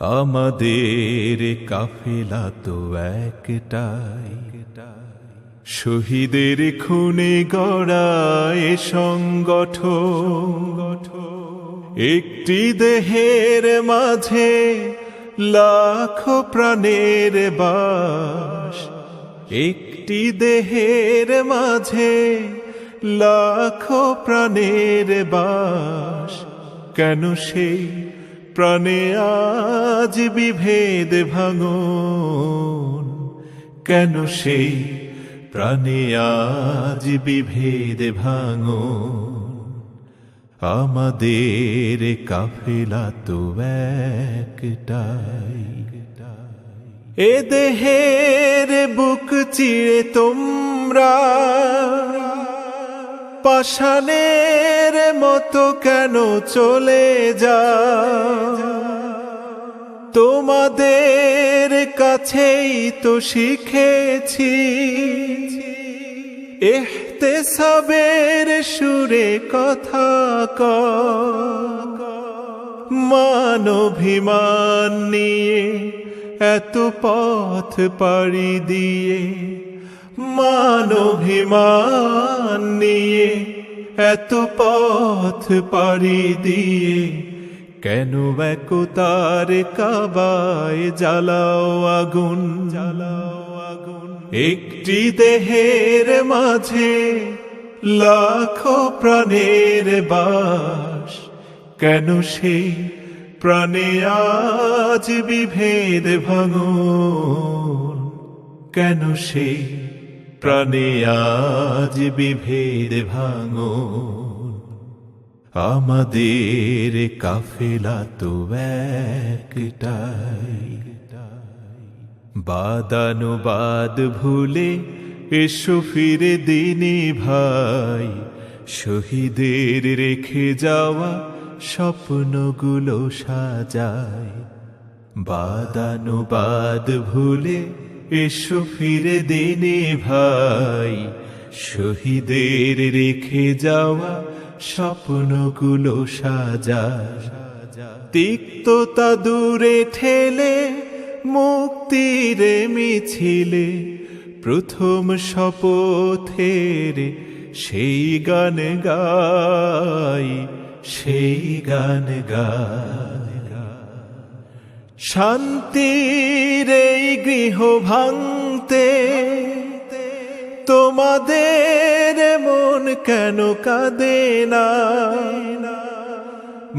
আমাদের কাফেলা তো একটাই, শহীদের খুনে গড়া এ সংগঠন। একটি দেহের মাঝে লাখো প্রাণের বাস, একটি দেহের মাঝে লাখো প্রাণের বাস। কেন সেই প্রাণে আজ বিভেদ ভাঙন? কেন সেই প্রাণে আজ বিভেদ ভাঙন? আমাদের কাফেলা তো একটাই। এ দেহের বুক চিরে তোমরা পাষাণের মতো কেন চলে যাও? তোমাদের কাছেই তো শিখেছি ইহতিসাবের সুরে কথা কও। মানভিমান নিয়ে এত পথ পাড়ি দিয়ে, মানভিমান নিয়ে এত পথ পাড়ি দিয়ে, কেন একতার কাবায় জ্বালাও আগুন? জ্বালাও আগুন। একটি দেহের মাঝে লাখো প্রাণের বাস, কেন সেই প্রাণে আজ বিভেদ ভাঙন? কেন সেই প্রাণে আজ বিভেদ ভাঙন? আমাদের কাফেলা তো একটাই। বাদানুবাদ ভুলে এসো ফিরে দিনে ভাই, শহীদের রেখে যাওয়া স্বপ্নগুলো সাজায়। বাদানুবাদ ভুলে এসো ফিরে দিনে ভাই, শহীদের রেখে যাওয়া স্বপ্নগুলো সাজায়। তিক্ততা দূরে ঠেলে মুক্তির মিছিলে প্রথম শপথের সেই গান গাই, সেই গান গাই। শান্তির এই গৃহ ভাঙতে তোমাদের মন কেন কাঁদে না?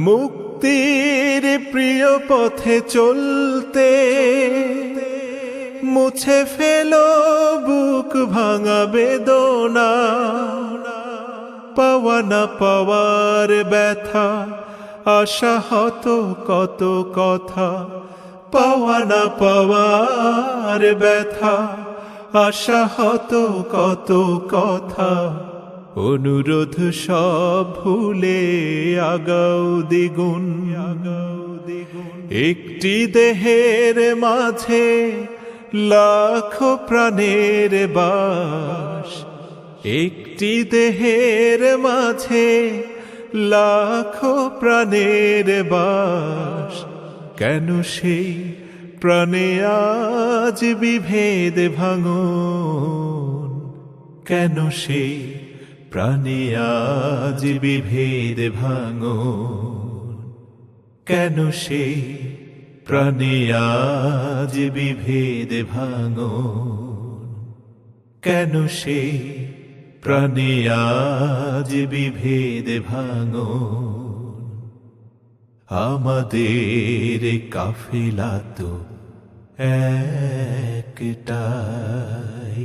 মুক্তির প্রিয় পথে চলতে মুছে ফেলো বুক ভাঙা বেদনা। পাওয়া না পাওয়ার ব্যথা, আশাহত কত কথা। পাওয়া না পাওয়ার ব্যথা, আশাহত কত কথা। অনুরোধ সব ভুলে আগাও দ্বিগুণ। একটি দেহের মাঝে লাখো প্রাণের বাস, একটি দেহের মাঝে লাখো প্রাণের বাস। কেন সেই প্রাণে আজ বিভেদ ভাঙন? কেন সেই প্রাণে আজ বিভেদ ভাঙন? কেন সেই প্রাণে আজ বিভেদ ভাঙন? কেন সেই প্রাণে আজ বিভেদ ভাঙন? আমাদের কাফেলা তো একটাই।